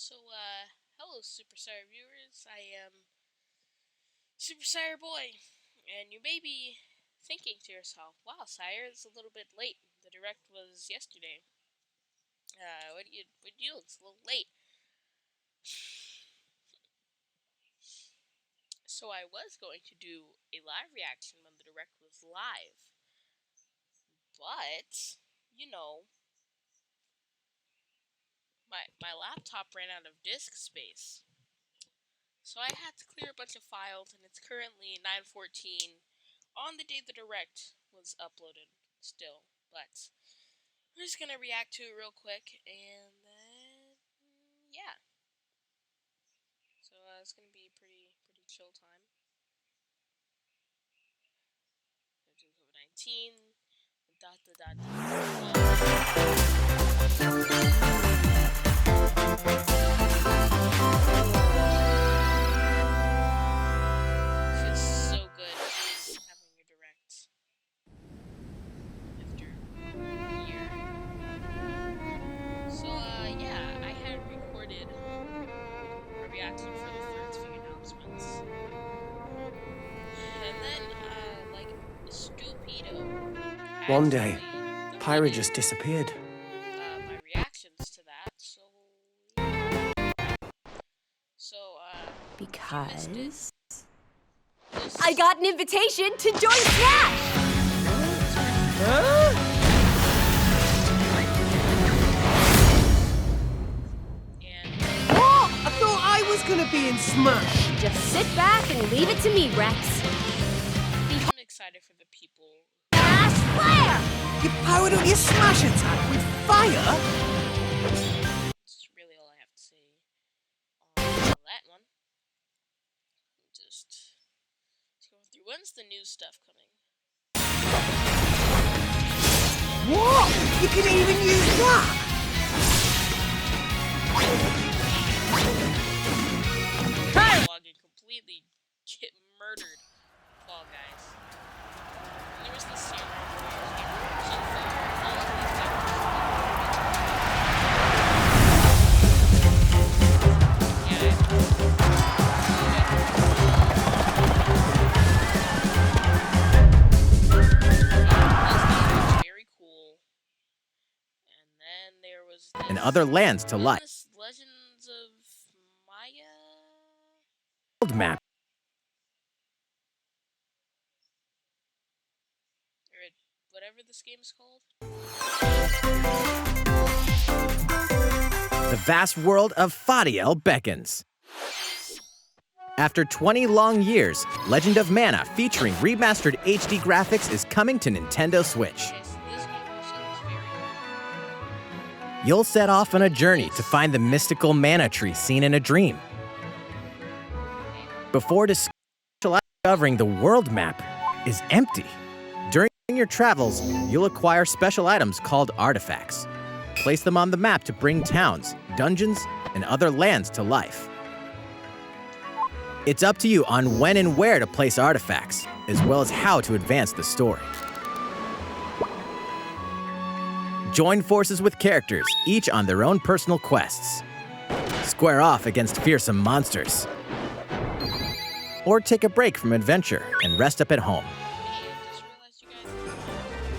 Hello Super Sire viewers, I am Super Sire Boy, and you may be thinking to yourself, wow, Sire, it's a little bit late. The direct was yesterday. What do you do? It's a little late. So I was going to do a live reaction when the direct was live, but, you know, my laptop ran out of disk space. So I had to clear a bunch of files, and it's currently 9:14 on the day the direct was uploaded still. But we're just gonna react to it real quick, and then yeah. So it's gonna be pretty chill time. COVID-19. Dot dot Feels so good having a direct after a year. So yeah, I had recorded a reaction for the first few announcements, and then like Stupido. One day, Pyra just disappeared. My reactions to that, Because I got an invitation to join Smash! What? I thought I was gonna be in Smash! Just sit back and leave it to me, Rex. I'm excited for the people. Smash Flare! You powered up your Smash attack with fire? That's really all I have to say on that one. Just going through. When's the new stuff coming? What? You can even use that? Login completely get murdered. Fall Guys. And there was this scene so far, all of these very cool. And then there was this, and other lands to life. Legends of Maya World map. or whatever this game is called. The vast world of Fadiel beckons. After 20 long years, Legend of Mana featuring remastered HD graphics is coming to Nintendo Switch. Okay, so this game also looks very cool. You'll set off on a journey to find the mystical mana tree seen in a dream. Before discovering the world map is empty. During your travels, you'll acquire special items called artifacts. Place them on the map to bring towns, dungeons, and other lands to life. It's up to you on when and where to place artifacts, as well as how to advance the story. Join forces with characters, each on their own personal quests. Square off against fearsome monsters. Or take a break from adventure and rest up at home.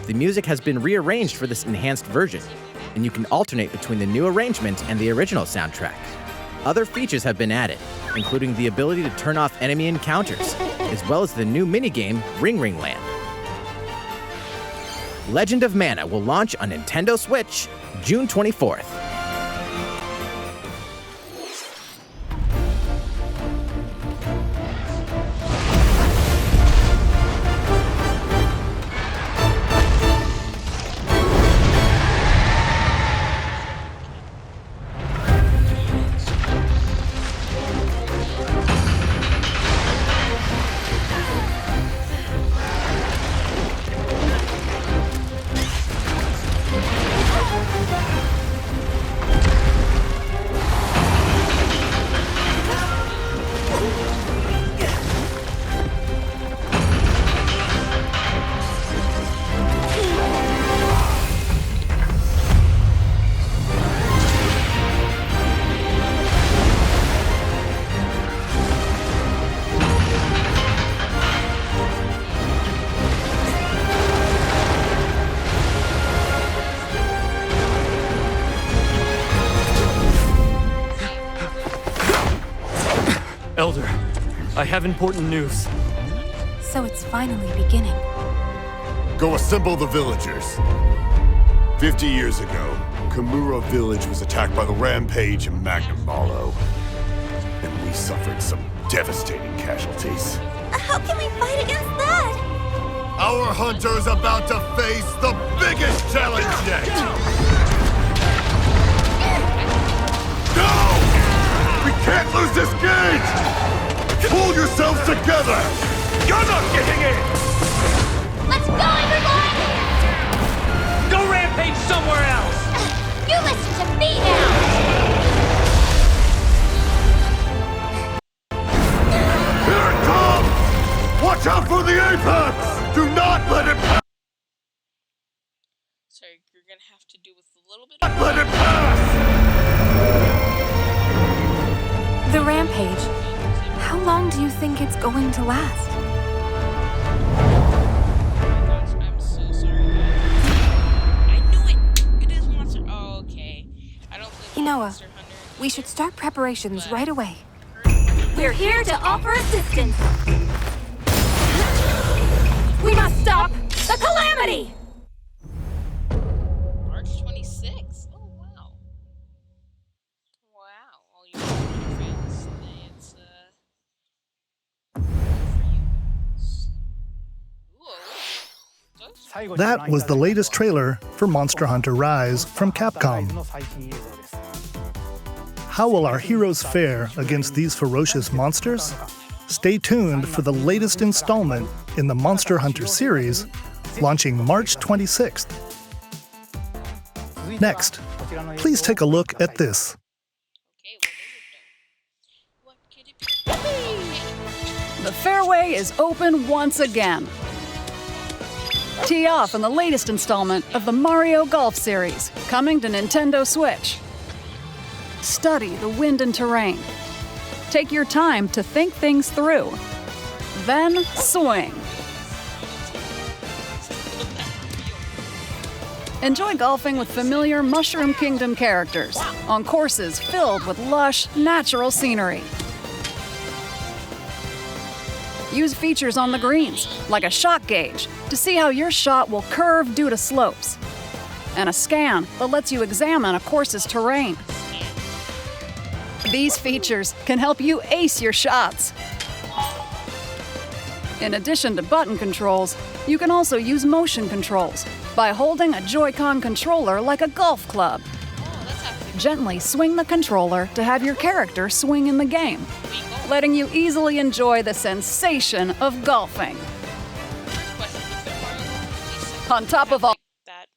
The music has been rearranged for this enhanced version, and you can alternate between the new arrangement and the original soundtrack. Other features have been added, including the ability to turn off enemy encounters, as well as the new minigame Ring Ring Land. Legend of Mana will launch on Nintendo Switch June 24th. Elder, I have important news. So it's finally beginning. Go assemble the villagers. 50 years ago, Kamura village was attacked by the Rampage and Magnum Malo. And we suffered some devastating casualties. How can we fight against that? Our hunter's about to face the biggest challenge yet! Go! We can't lose this gauge! Pull yourselves together! You're not getting in! Let's go, everyone! Go rampage somewhere else! You listen to me now! Here it comes! Watch out for the apex! Do not let it pass! Sorry, you're gonna have to do with a little bit of... Let it pass! The rampage. How long do you think it's going to last? Oh my gosh, I'm so sorry, guys. I knew it! It is Monster... Oh, okay. I don't play Monster Hunter. We should start preparations right away. We're here to offer assistance. We must stop the calamity! March 26th? Oh, wow. Wow. All you friends, it's, for you. Ooh. That was the latest trailer for Monster Hunter Rise from Capcom. How will our heroes fare against these ferocious monsters? Stay tuned for the latest installment in the Monster Hunter series, launching March 26th. Next, please take a look at this. Okay, what could it be? The fairway is open once again. Tee off in the latest installment of the Mario Golf series, coming to Nintendo Switch. Study the wind and terrain. Take your time to think things through. Then swing. Enjoy golfing with familiar Mushroom Kingdom characters on courses filled with lush, natural scenery. Use features on the greens, like a shot gauge, to see how your shot will curve due to slopes, and a scan that lets you examine a course's terrain. These features can help you ace your shots. In addition to button controls, you can also use motion controls by holding a Joy-Con controller like a golf club. Gently swing the controller to have your character swing in the game, letting you easily enjoy the sensation of golfing. On top of all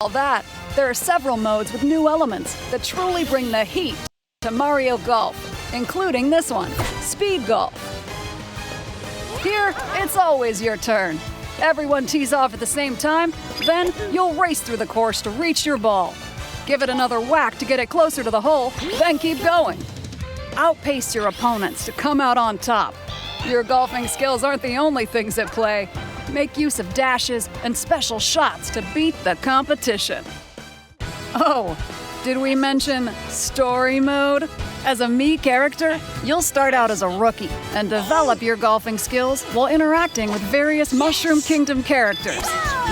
that, there are several modes with new elements that truly bring the heat to Mario Golf, including this one, Speed Golf. Here, it's always your turn. Everyone tees off at the same time, then you'll race through the course to reach your ball. Give it another whack to get it closer to the hole, then keep going. Outpace your opponents to come out on top. Your golfing skills aren't the only things at play. Make use of dashes and special shots to beat the competition. Oh, did we mention story mode? As a Mii character, you'll start out as a rookie and develop your golfing skills while interacting with various Mushroom Kingdom characters.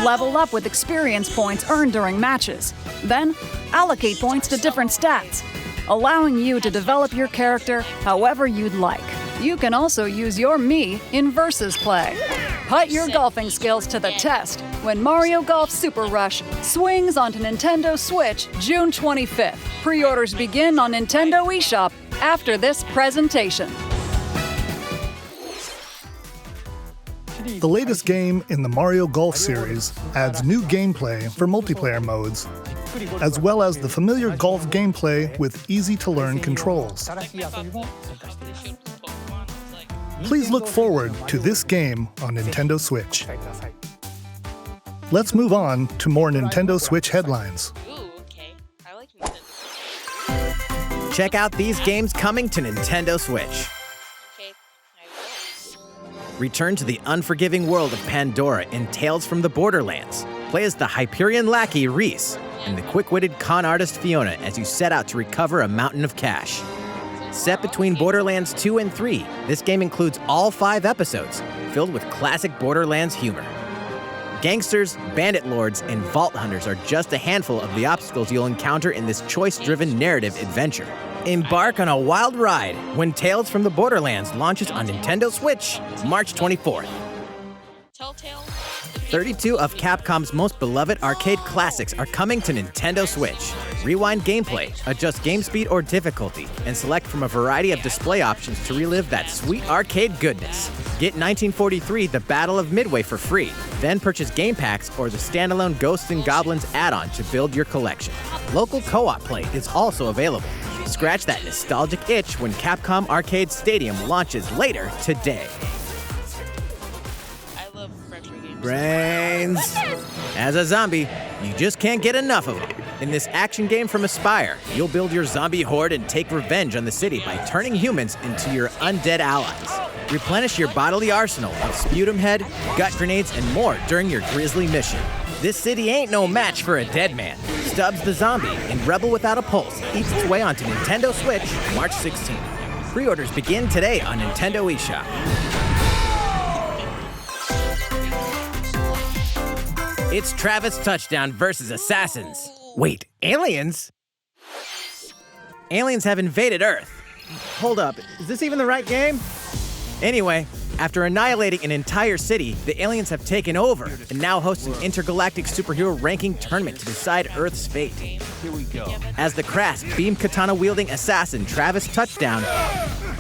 Level up with experience points earned during matches. Then, allocate points to different stats, allowing you to develop your character however you'd like. You can also use your Mii in versus play. Put your golfing skills to the test when Mario Golf Super Rush swings onto Nintendo Switch June 25th. Pre-orders begin on Nintendo eShop after this presentation. The latest game in the Mario Golf series adds new gameplay for multiplayer modes, as well as the familiar golf gameplay with easy-to-learn controls. Please look forward to this game on Nintendo Switch. Let's move on to more Nintendo Switch headlines. Ooh, okay. I like Nintendo. Check out these games coming to Nintendo Switch. Okay, I will. Return to the unforgiving world of Pandora in Tales from the Borderlands. Play as the Hyperion lackey Reese and the quick-witted con artist Fiona as you set out to recover a mountain of cash. Set between Borderlands 2 and 3, this game includes all 5 episodes, filled with classic Borderlands humor. Gangsters, bandit lords, and vault hunters are just a handful of the obstacles you'll encounter in this choice-driven narrative adventure. Embark on a wild ride when Tales from the Borderlands launches on Nintendo Switch, March 24th. Telltale. 32 of Capcom's most beloved arcade classics are coming to Nintendo Switch. Rewind gameplay, adjust game speed or difficulty, and select from a variety of display options to relive that sweet arcade goodness. Get 1943 The Battle of Midway for free, then purchase game packs or the standalone Ghosts and Goblins add-on to build your collection. Local co-op play is also available. Scratch that nostalgic itch when Capcom Arcade Stadium launches later today. I love retro games. Brains! As a zombie, you just can't get enough of them. In this action game from Aspyr, you'll build your zombie horde and take revenge on the city by turning humans into your undead allies. Replenish your bodily arsenal of sputum head, gut grenades, and more during your grisly mission. This city ain't no match for a dead man. Stubbs the Zombie in Rebel Without a Pulse eats its way onto Nintendo Switch March 16th. Pre-orders begin today on Nintendo eShop. It's Travis Touchdown versus Assassins. Wait, aliens? Aliens have invaded Earth. Hold up, is this even the right game? Anyway, after annihilating an entire city, the aliens have taken over and now host an intergalactic superhero ranking tournament to decide Earth's fate. Here we go. As the crass, beam katana-wielding assassin Travis Touchdown,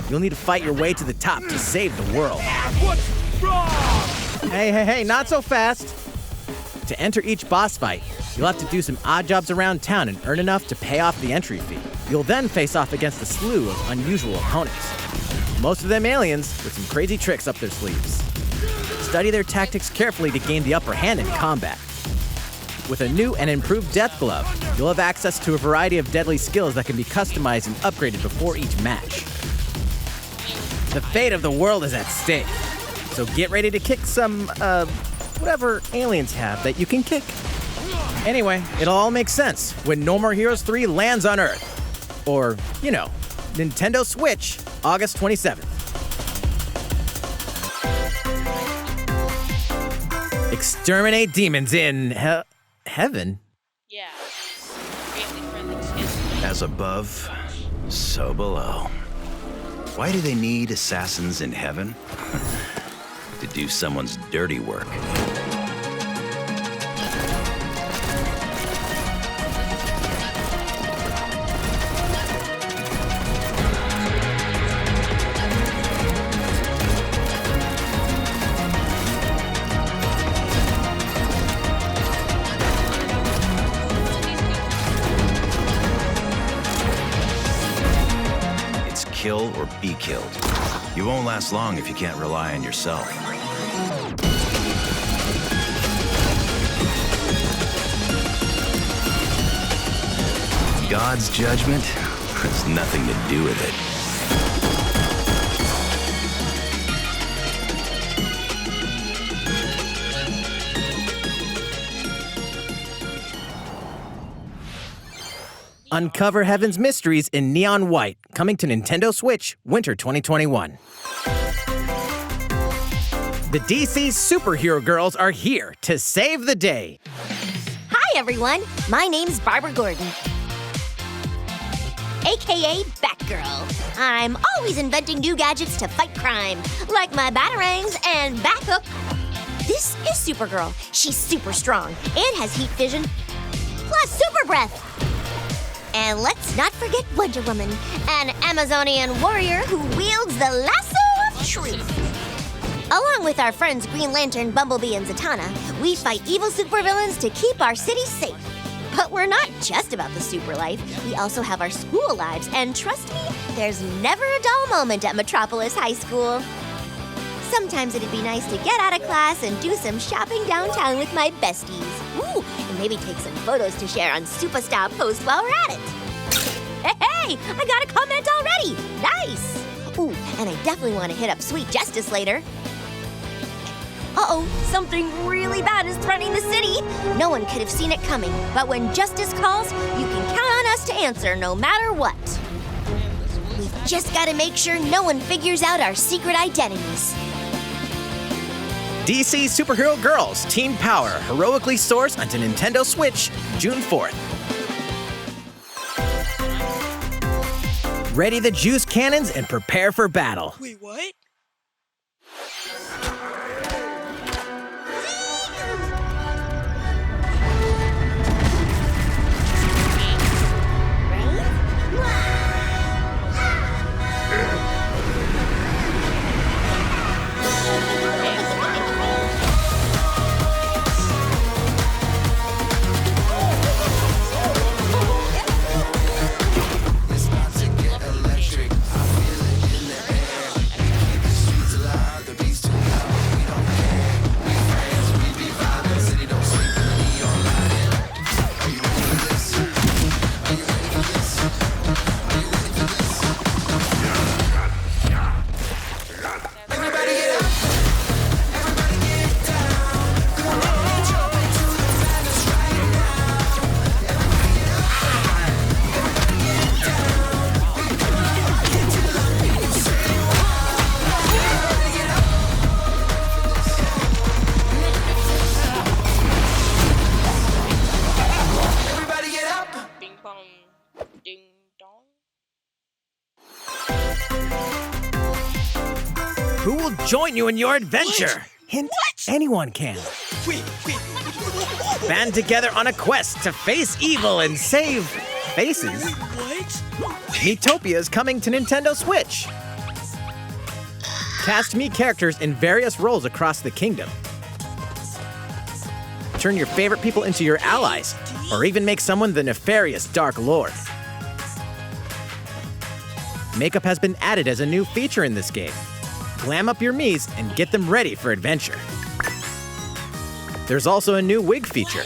you'll need to fight your way to the top to save the world. What's wrong? Hey, not so fast. To enter each boss fight, you'll have to do some odd jobs around town and earn enough to pay off the entry fee. You'll then face off against a slew of unusual opponents. Most of them aliens with some crazy tricks up their sleeves. Study their tactics carefully to gain the upper hand in combat. With a new and improved Death Glove, you'll have access to a variety of deadly skills that can be customized and upgraded before each match. The fate of the world is at stake, so get ready to kick some, whatever aliens have that you can kick. Anyway, it'll all make sense when No More Heroes 3 lands on Earth. Or, you know, Nintendo Switch, August 27th. Exterminate demons in heaven? Yeah. Family-friendly kids. As above, so below. Why do they need assassins in heaven? To do someone's dirty work. Kill or be killed. You won't last long if you can't rely on yourself. God's judgment has nothing to do with it. Uncover Heaven's mysteries in neon white, coming to Nintendo Switch, winter 2021. The DC superhero girls are here to save the day. Hi, everyone. My name's Barbara Gordon, aka Batgirl. I'm always inventing new gadgets to fight crime, like my batarangs and Bathook. This is Supergirl. She's super strong and has heat vision, plus super breath. And let's not forget Wonder Woman, an Amazonian warrior who wields the lasso of truth. Along with our friends Green Lantern, Bumblebee, and Zatanna, we fight evil supervillains to keep our city safe. But we're not just about the super life. We also have our school lives, and trust me, there's never a dull moment at Metropolis High School. Sometimes it'd be nice to get out of class and do some shopping downtown with my besties. Ooh, and maybe take some photos to share on Superstar Post while we're at it. Hey, I got a comment already. Nice. Ooh, and I definitely want to hit up Sweet Justice later. Uh-oh, something really bad is threatening the city. No one could have seen it coming, but when justice calls, you can count on us to answer no matter what. We Just gotta make sure no one figures out our secret identities. DC Superhero Girls Teen Power heroically soars onto Nintendo Switch June 4th. Ready the juice cannons and prepare for battle. Wait, what? Ding dong. Who will join you in your adventure? Hint, anyone can. Wait. Band together on a quest to face evil and save faces. What? Miitopia is coming to Nintendo Switch. Cast Mii characters in various roles across the kingdom. Turn your favorite people into your allies, or even make someone the nefarious Dark Lord. Makeup has been added as a new feature in this game. Glam up your Miis and get them ready for adventure. There's also a new wig feature,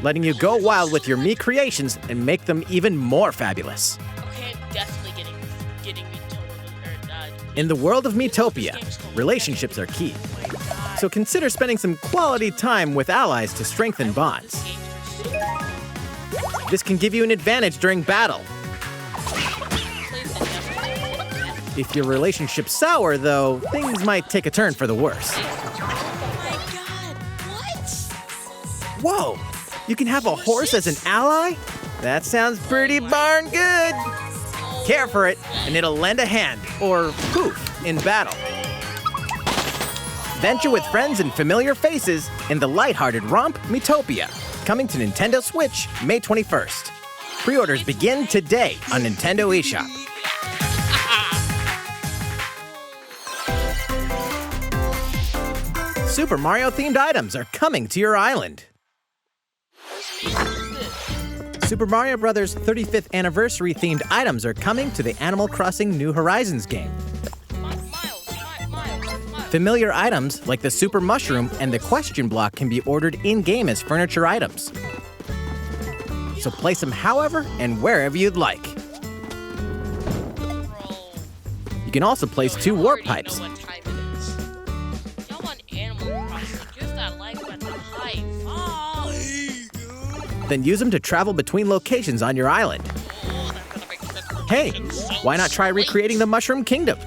letting you go wild with your Mii creations and make them even more fabulous. Okay, I'm definitely getting me told. In the world of Miitopia, relationships are key. So consider spending some quality time with allies to strengthen bonds. This can give you an advantage during battle. If your relationship's sour, though, things might take a turn for the worse. Oh my god, what? Whoa! You can have a horse as an ally? That sounds pretty darn good! Care for it, and it'll lend a hand, or poof, in battle. Venture with friends and familiar faces in the lighthearted romp Miitopia, coming to Nintendo Switch May 21st. Pre-orders begin today on Nintendo eShop. Super Mario-themed items are coming to your island. Super Mario Bros. 35th anniversary-themed items are coming to the Animal Crossing New Horizons game. Familiar items like the Super Mushroom and the Question Block can be ordered in-game as furniture items. So place them however and wherever you'd like. You can also place 2 warp pipes. Then use them to travel between locations on your island. Hey, why not try recreating the Mushroom Kingdom?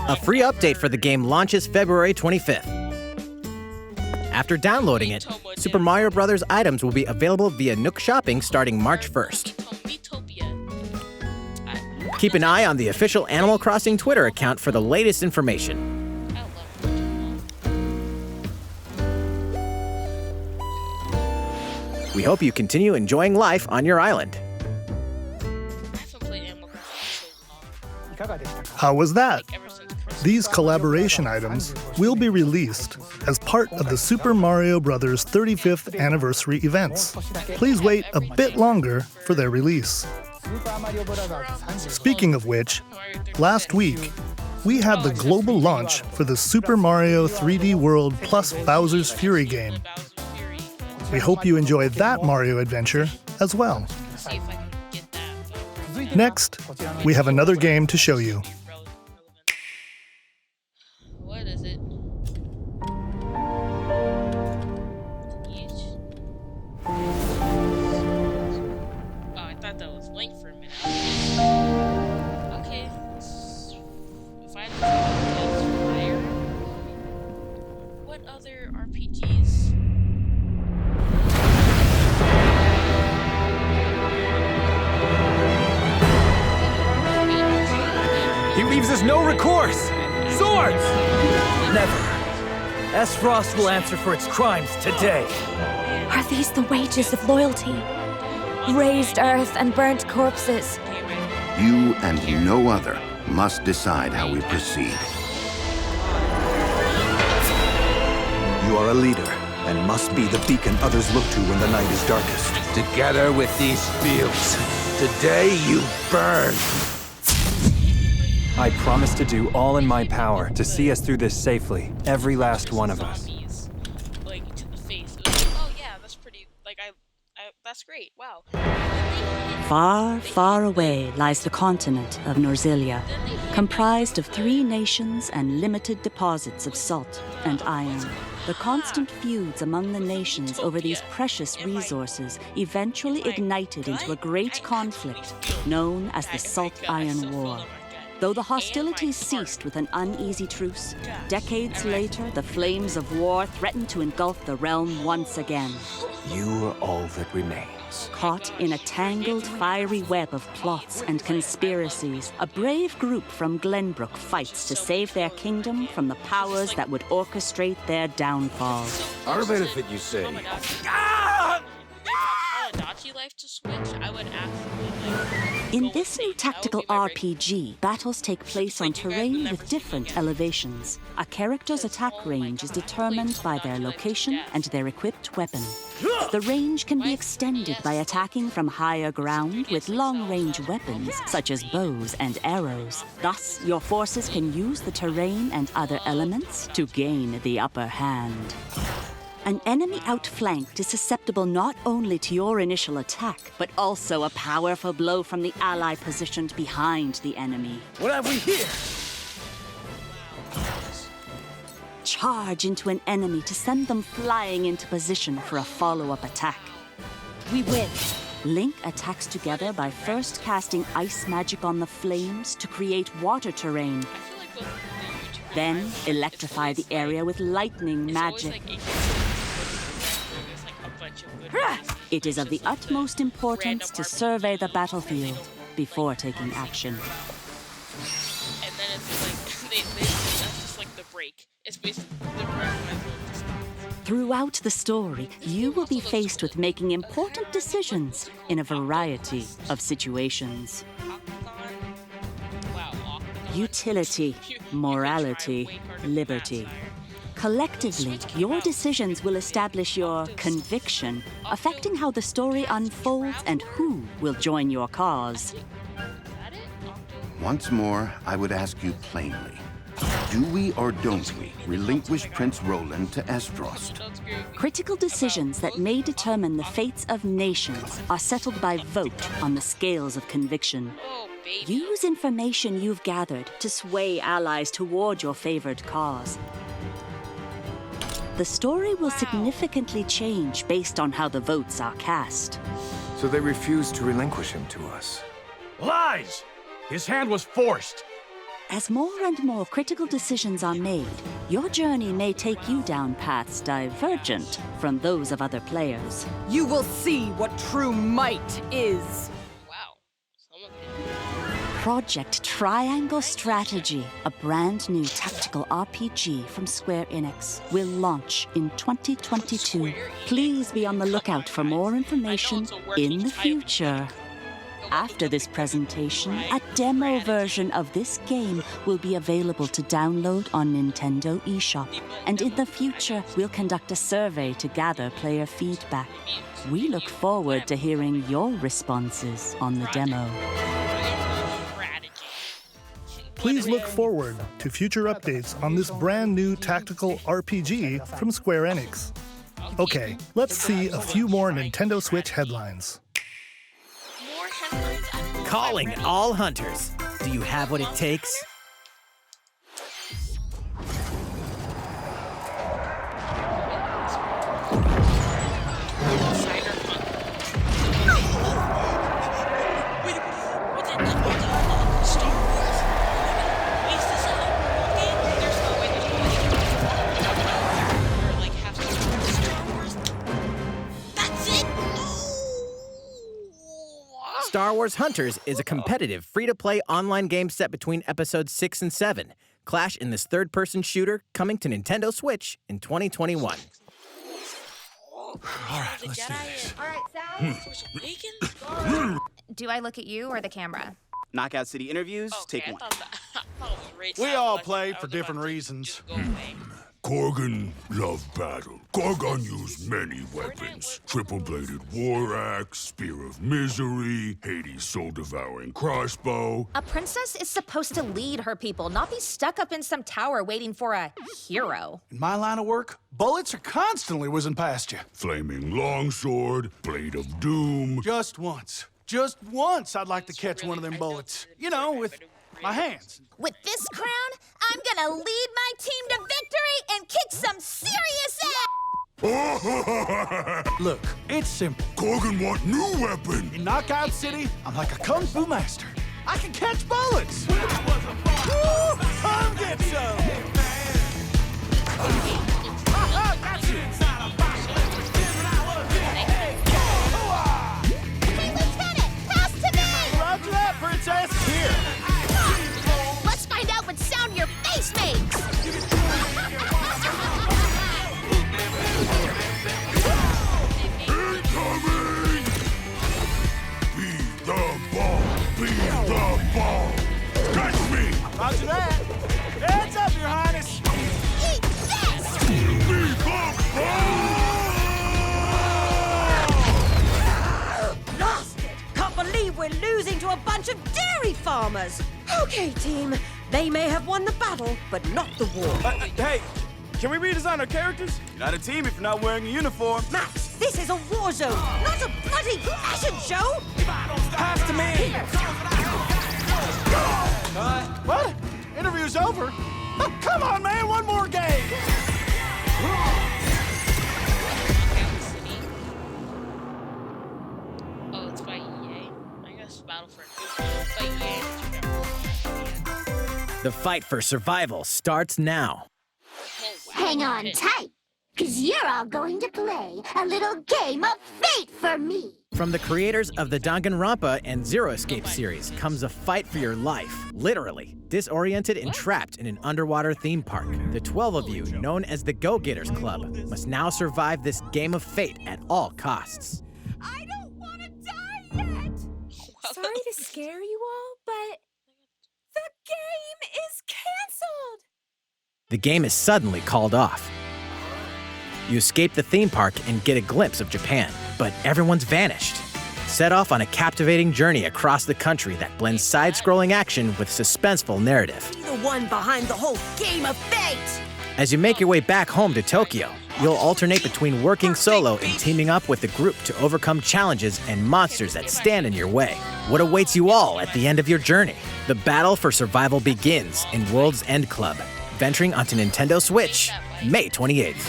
A free update for the game launches February 25th. After downloading it, Super Mario Bros. Items will be available via Nook Shopping starting March 1st. Keep an eye on the official Animal Crossing Twitter account for the latest information. We hope you continue enjoying life on your island. How was that? These collaboration items will be released as part of the Super Mario Bros. 35th anniversary events. Please wait a bit longer for their release. Speaking of which, last week, we had the global launch for the Super Mario 3D World plus Bowser's Fury game. We hope you enjoyed that Mario adventure as well. Next, we have another game to show you. What is it? Oh, I thought blank for a minute. Okay, if I fire, what other RPGs? He leaves us no recourse! Swords! Never. YESSSS will answer for its crimes today. Are these the wages of loyalty? Raised earth and burnt corpses. You and no other must decide how we proceed. You are a leader and must be the beacon others look to when the night is darkest. Together with these fields, today you burn! I promise to do all in my power to see us through this safely, every last one of us. Like, to the face. It was like, oh yeah, that's pretty, like, that's great, wow. Far, far away lies the continent of Norzilia, comprised of 3 nations and limited deposits of salt and iron. The constant feuds among the nations over these precious resources eventually ignited into a great conflict known as the Salt Iron War. Though the hostilities ceased with an uneasy truce, decades later, the flames of war threatened to engulf the realm once again. You are all that remains. Caught in a tangled, fiery web of plots and conspiracies, a brave group from Glenbrook fights to save their kingdom from the powers that would orchestrate their downfall. Our benefit, you say? Dachi life to switch, I would absolutely In this new tactical RPG, battles take place on terrain with different elevations. A character's attack range is determined by their location and their equipped weapon. The range can be extended by attacking from higher ground with long-range weapons, such as bows and arrows. Thus, your forces can use the terrain and other elements to gain the upper hand. An enemy outflanked is susceptible not only to your initial attack, but also a powerful blow from the ally positioned behind the enemy. What have we here? Charge into an enemy to send them flying into position for a follow-up attack. We win. Link attacks together by first casting ice magic on the flames to create water terrain. Then electrify the area with lightning magic. It is of the utmost importance to survey the battlefield before taking action. And then it's like, that's just like the break. It's basically the recommended distance. Throughout the story, you will be faced with making important decisions in a variety of situations. Utility, morality, liberty. Collectively, your decisions will establish your conviction, affecting how the story unfolds and who will join your cause. Once more, I would ask you plainly. Do we or don't we relinquish Prince Roland to Estrost? Critical decisions that may determine the fates of nations are settled by vote on the scales of conviction. Use information you've gathered to sway allies toward your favored cause. The story will significantly change based on how the votes are cast. So they refused to relinquish him to us. Lies! His hand was forced! As more and more critical decisions are made, your journey may take you down paths divergent from those of other players. You will see what true might is. Project Triangle Strategy, a brand new tactical RPG from Square Enix, will launch in 2022. Please be on the lookout for more information in the future. After this presentation, a demo version of this game will be available to download on Nintendo eShop. And in the future, we'll conduct a survey to gather player feedback. We look forward to hearing your responses on the demo. Please look forward to future updates on this brand new tactical RPG from Square Enix. Okay, let's see a few more Nintendo Switch headlines. Calling all hunters. Do you have what it takes? Star Wars Hunters is a competitive, free-to-play online game set between episodes 6 and 7. Clash in this third-person shooter coming to Nintendo Switch in 2021. All right, let's do this. All right, Sal. Do I look at you or the camera? Knockout City interviews, take one. We all play for different reasons. Korgan loved battle. Korgan used many weapons. Triple-bladed war axe, spear of misery, Hades' soul-devouring crossbow. A princess is supposed to lead her people, not be stuck up in some tower waiting for a hero. In my line of work, bullets are constantly whizzing past you. Flaming longsword, blade of doom. Just once I'd like to catch one of them bullets. You know, with my hands. With this crown, I'm gonna lead my team to victory and kick some serious ass! Look, it's simple. Korgan want new weapon. In Knockout City, I'm like a kung fu master. I can catch bullets. Woo! Come get some! Got you! Hey, Lieutenant, pass to me! Roger that, Princess. Here. Let's find out what sound your face makes! Incoming! Be the ball! Be the ball! Catch me! Roger that. Hands up, Your Highness. Eat this! Be the ball! Lost it! Can't believe we're losing to a bunch of dairy farmers. Okay, team. They may have won the battle, but not the war. Hey, can we redesign our characters? You're not a team if you're not wearing a uniform. Max, this is a war zone, not a bloody fashion show! Pass to me! What? Interview's over? Oh, come on, man, one more game! Oh, it's by EA. I guess Battlefront 2 is by EA. The fight for survival starts now. Hang on tight, cause you're all going to play a little game of fate for me. From the creators of the Danganronpa and Zero Escape series comes a fight for your life. Literally, disoriented and trapped in an underwater theme park. The 12 of you, known as the Go-Getters Club, must now survive this game of fate at all costs. I don't want to die yet! Sorry to scare you all, but the game is canceled! The game is suddenly called off. You escape the theme park and get a glimpse of Japan, but everyone's vanished. Set off on a captivating journey across the country that blends side-scrolling action with suspenseful narrative. Be the one behind the whole game of fate! As you make your way back home to Tokyo, you'll alternate between working solo and teaming up with the group to overcome challenges and monsters that stand in your way. What awaits you all at the end of your journey? The battle for survival begins in World's End Club, venturing onto Nintendo Switch, May 28th.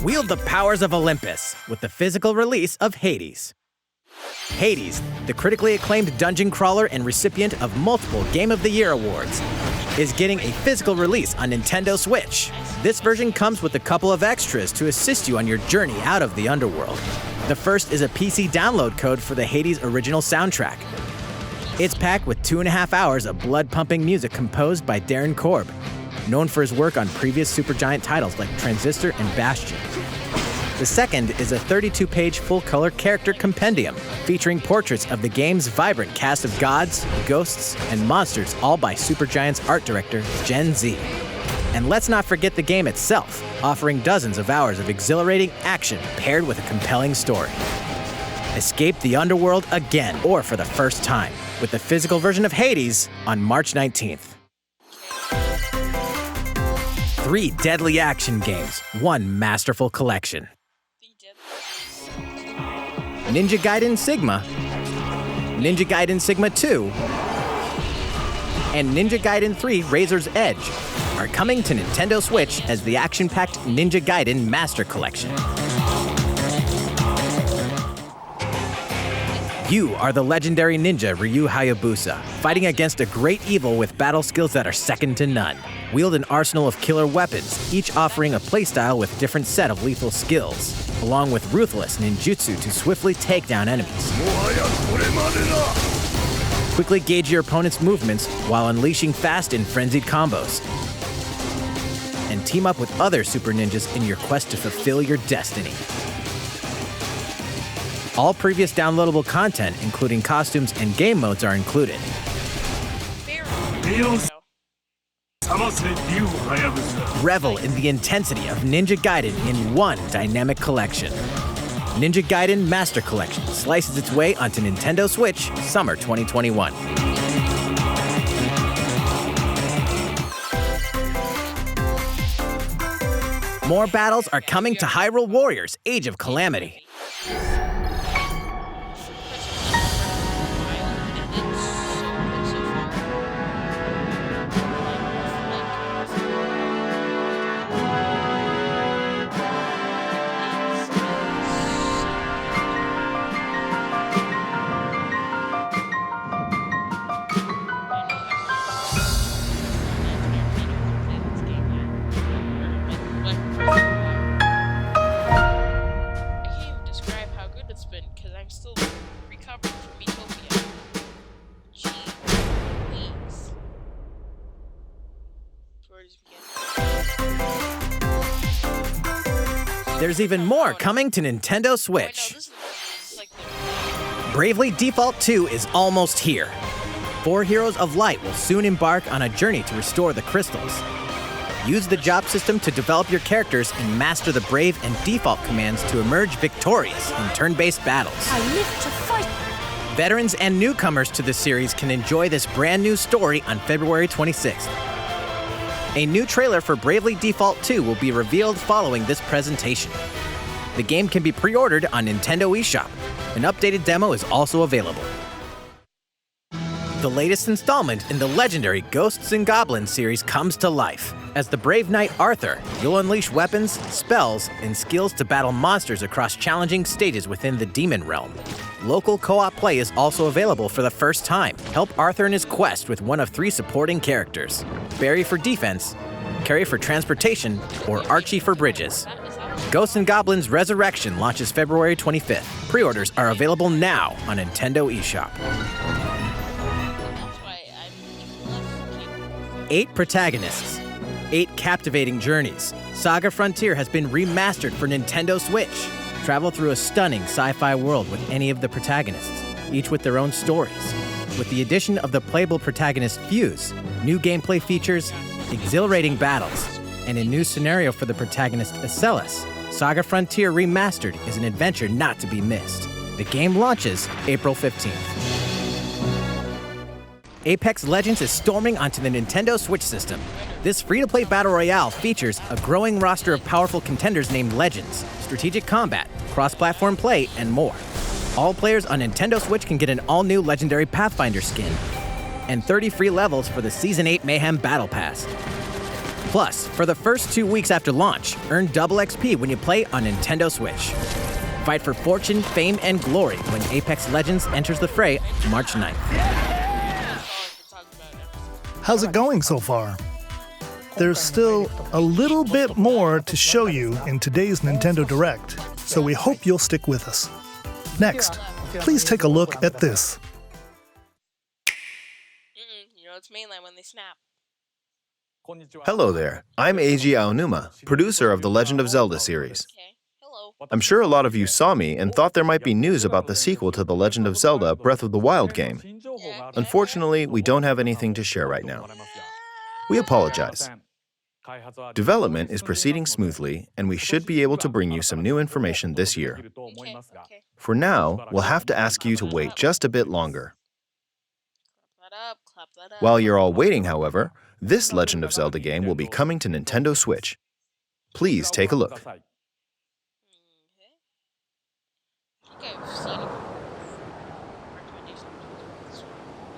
Wield the powers of Olympus with the physical release of Hades. Hades, the critically acclaimed dungeon crawler and recipient of multiple Game of the Year awards, is getting a physical release on Nintendo Switch. This version comes with a couple of extras to assist you on your journey out of the underworld. The first is a PC download code for the Hades original soundtrack. It's packed with 2.5 hours of blood-pumping music composed by Darren Korb, known for his work on previous Supergiant titles like Transistor and Bastion. The second is a 32-page full-color character compendium featuring portraits of the game's vibrant cast of gods, ghosts, and monsters, all by Supergiant's art director, Gen Z. And let's not forget the game itself, offering dozens of hours of exhilarating action paired with a compelling story. Escape the underworld again, or for the first time, with the physical version of Hades on March 19th. 3 deadly action games, 1 masterful collection. Ninja Gaiden Sigma, Ninja Gaiden Sigma 2, and Ninja Gaiden 3 Razor's Edge are coming to Nintendo Switch as the action-packed Ninja Gaiden Master Collection. You are the legendary ninja Ryu Hayabusa, fighting against a great evil with battle skills that are second to none. Wield an arsenal of killer weapons, each offering a playstyle with different set of lethal skills, along with ruthless ninjutsu to swiftly take down enemies. Quickly gauge your opponent's movements while unleashing fast and frenzied combos. And team up with other super ninjas in your quest to fulfill your destiny. All previous downloadable content, including costumes and game modes, are included. Revel in the intensity of Ninja Gaiden in one dynamic collection. Ninja Gaiden Master Collection slices its way onto Nintendo Switch summer 2021. More battles are coming to Hyrule Warriors: Age of Calamity. I'm still recovering from Miitopia. There's even more coming to Nintendo Switch. Bravely Default 2 is almost here. 4 Heroes of Light will soon embark on a journey to restore the crystals. Use the job system to develop your characters and master the Brave and Default commands to emerge victorious in turn-based battles. I live to fight. Veterans and newcomers to the series can enjoy this brand new story on February 26th. A new trailer for Bravely Default 2 will be revealed following this presentation. The game can be pre-ordered on Nintendo eShop. An updated demo is also available. The latest installment in the legendary Ghosts and Goblins series comes to life. As the brave knight Arthur, you'll unleash weapons, spells, and skills to battle monsters across challenging stages within the demon realm. Local co-op play is also available for the first time. Help Arthur in his quest with one of 3 supporting characters: Barry for defense, Carrie for transportation, or Archie for bridges. Ghosts and Goblins Resurrection launches February 25th. Pre-orders are available now on Nintendo eShop. 8 protagonists, 8 captivating journeys. Saga Frontier has been remastered for Nintendo Switch. Travel through a stunning sci-fi world with any of the protagonists, each with their own stories. With the addition of the playable protagonist Fuse, new gameplay features, exhilarating battles, and a new scenario for the protagonist YESSSS, Saga Frontier Remastered is an adventure not to be missed. The game launches April 15th. Apex Legends is storming onto the Nintendo Switch system. This free-to-play battle royale features a growing roster of powerful contenders named Legends, strategic combat, cross-platform play, and more. All players on Nintendo Switch can get an all-new Legendary Pathfinder skin, and 30 free levels for the Season 8 Mayhem Battle Pass. Plus, for the first 2 weeks after launch, earn double XP when you play on Nintendo Switch. Fight for fortune, fame, and glory when Apex Legends enters the fray March 9th. How's it going so far? There's still a little bit more to show you in today's Nintendo Direct, so we hope you'll stick with us. Next, please take a look at this. You know it's mainline when they snap. Hello there, I'm Eiji Aonuma, producer of the Legend of Zelda series. I'm sure a lot of you saw me and thought there might be news about the sequel to The Legend of Zelda Breath of the Wild game. Unfortunately, we don't have anything to share right now. We apologize. Development is proceeding smoothly, and we should be able to bring you some new information this year. For now, we'll have to ask you to wait just a bit longer. While you're all waiting, however, this Legend of Zelda game will be coming to Nintendo Switch. Please take a look.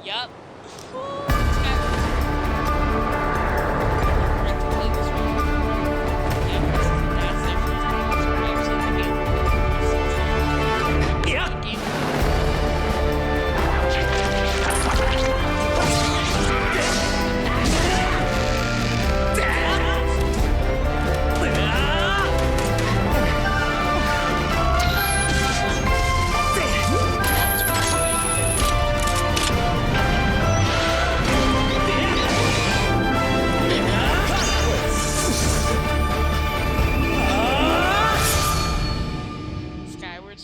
Yup.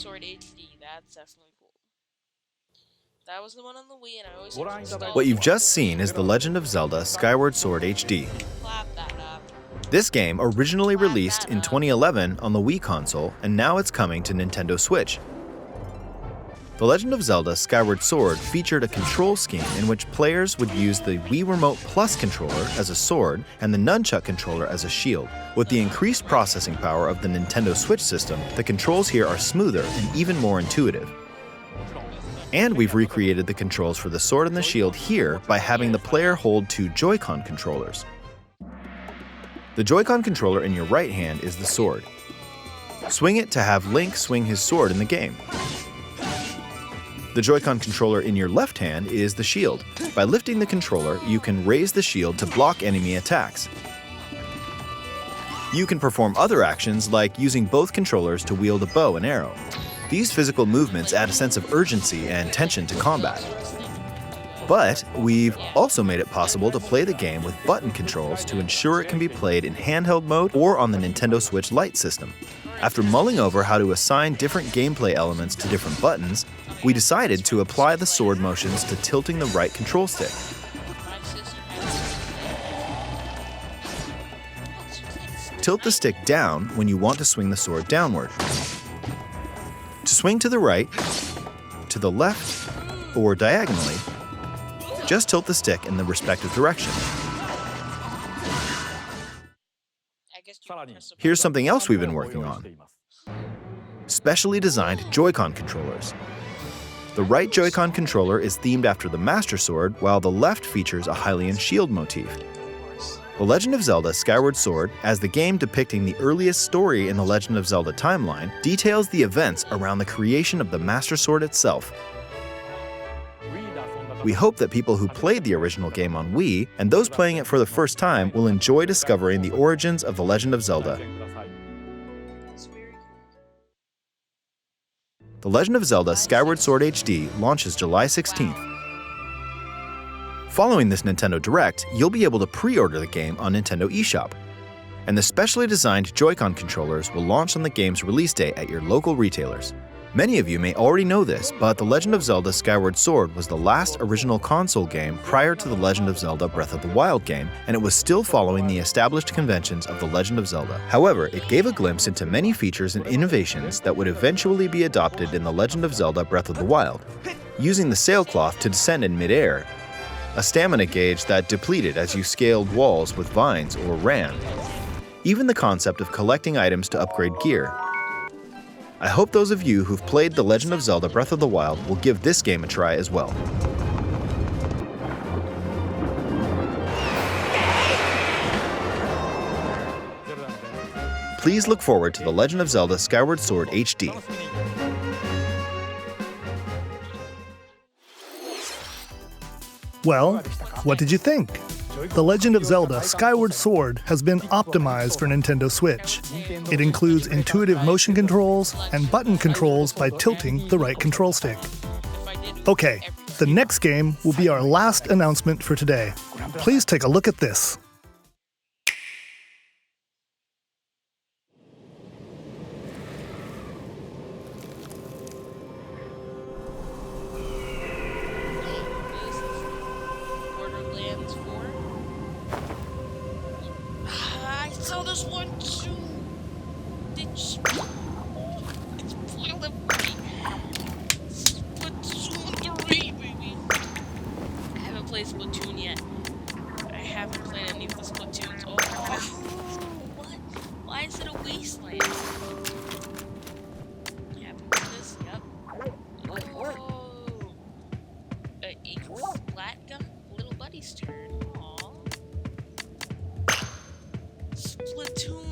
Sword HD. That's definitely cool. That was the one on the Wii, and I always What you've just seen is The Legend of Zelda Skyward Sword HD. clap that up. This game originally released in 2011 on the Wii console, and now it's coming to Nintendo Switch. The Legend of Zelda Skyward Sword featured a control scheme in which players would use the Wii Remote Plus controller as a sword and the Nunchuck controller as a shield. With the increased processing power of the Nintendo Switch system, the controls here are smoother and even more intuitive. And we've recreated the controls for the sword and the shield here by having the player hold two Joy-Con controllers. The Joy-Con controller in your right hand is the sword. Swing it to have Link swing his sword in the game. The Joy-Con controller in your left hand is the shield. By lifting the controller, you can raise the shield to block enemy attacks. You can perform other actions like using both controllers to wield a bow and arrow. These physical movements add a sense of urgency and tension to combat. But we've also made it possible to play the game with button controls to ensure it can be played in handheld mode or on the Nintendo Switch Lite system. After mulling over how to assign different gameplay elements to different buttons, we decided to apply the sword motions to tilting the right control stick. Tilt the stick down when you want to swing the sword downward. To swing to the right, to the left, or diagonally, just tilt the stick in the respective direction. Here's something else we've been working on. Specially designed Joy-Con controllers. The right Joy-Con controller is themed after the Master Sword, while the left features a Hylian shield motif. The Legend of Zelda Skyward Sword, as the game depicting the earliest story in the Legend of Zelda timeline, details the events around the creation of the Master Sword itself. We hope that people who played the original game on Wii, and those playing it for the first time, will enjoy discovering the origins of The Legend of Zelda. The Legend of Zelda Skyward Sword HD launches July 16th. Following this Nintendo Direct, you'll be able to pre-order the game on Nintendo eShop. And the specially designed Joy-Con controllers will launch on the game's release day at your local retailers. Many of you may already know this, but The Legend of Zelda Skyward Sword was the last original console game prior to The Legend of Zelda Breath of the Wild game, and it was still following the established conventions of The Legend of Zelda. However, it gave a glimpse into many features and innovations that would eventually be adopted in The Legend of Zelda Breath of the Wild. Using the sailcloth to descend in midair, a stamina gauge that depleted as you scaled walls with vines or ran, even the concept of collecting items to upgrade gear. I hope those of you who've played The Legend of Zelda Breath of the Wild will give this game a try as well. Please look forward to The Legend of Zelda Skyward Sword HD. Well, what did you think? The Legend of Zelda Skyward Sword has been optimized for Nintendo Switch. It includes intuitive motion controls and button controls by tilting the right control stick. Okay, the next game will be our last announcement for today. Please take a look at this. Splatoon yet. I haven't played any of the Splatoons. Oh, what? Why is it a wasteland? Yeah, this, yep. Oh. It's Splat Gun, little buddy's turn. Aww. Splatoon.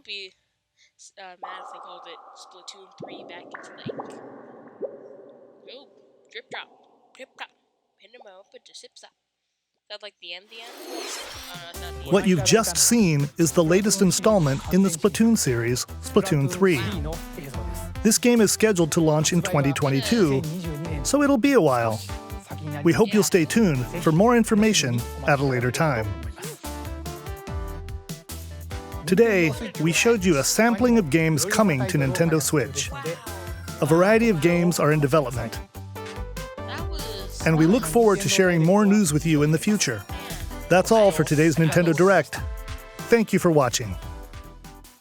be mad if they called it Splatoon 3 back into like, oh, drip drop, pin him up, but just sip stop. Is that like the end? It's not the What end. you've just seen is the latest installment in the Splatoon series, Splatoon 3. This game is scheduled to launch in 2022, so it'll be a while. We hope you'll stay tuned for more information at a later time. Today, we showed you a sampling of games coming to Nintendo Switch. A variety of games are in development. And we look forward to sharing more news with you in the future. That's all for today's Nintendo Direct. Thank you for watching.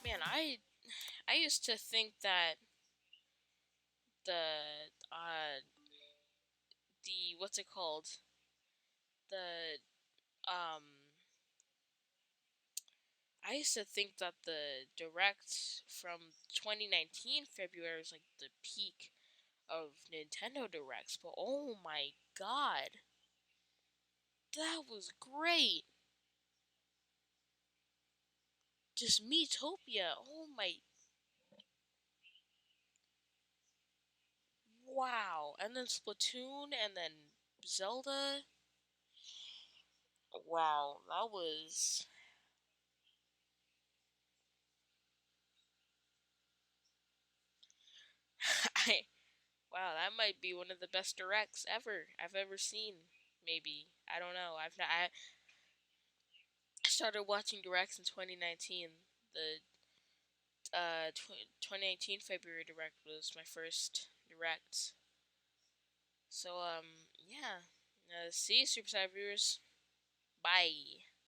Man, I used to think that the what's it called? I used to think that the Direct from 2019 February was like the peak of Nintendo Directs, but oh my god, that was great. Just Miitopia, oh my, wow. And then Splatoon, and then Zelda. Wow, that was... wow, that might be one of the best directs I've ever seen. Maybe, I don't know. I started watching directs in 2019. The 2019 February direct was my first direct. So yeah. See you, Super Side viewers. Bye.